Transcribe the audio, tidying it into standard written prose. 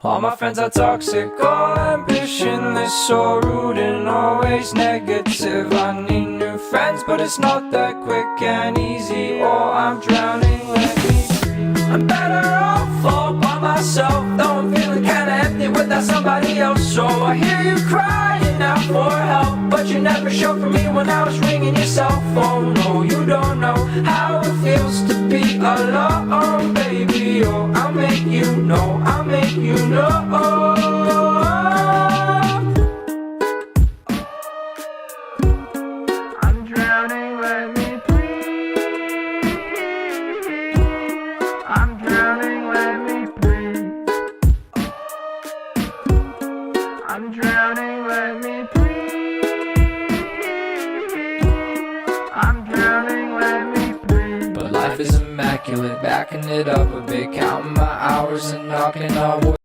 All my friends are toxic, all ambitionless, so rude and always negative. I need new friends, but it's not that quick and easy. Oh, I'm drowning, let me breathe. I'm better off all by myself, though I'm feeling kinda empty without somebody else. So I hear you crying out for help, but you never showed for me when I was ringing your cell phone. No, you don't know how it feels to be alone, baby. Oh, I'll make you know, I'll make you know. I'm drowning, let me breathe. I'm drowning, let me breathe. I'm drowning, let me breathe. I'm drowning, let me breathe. But life is immaculate, backing it up a bit, counting my hours and knocking on wood.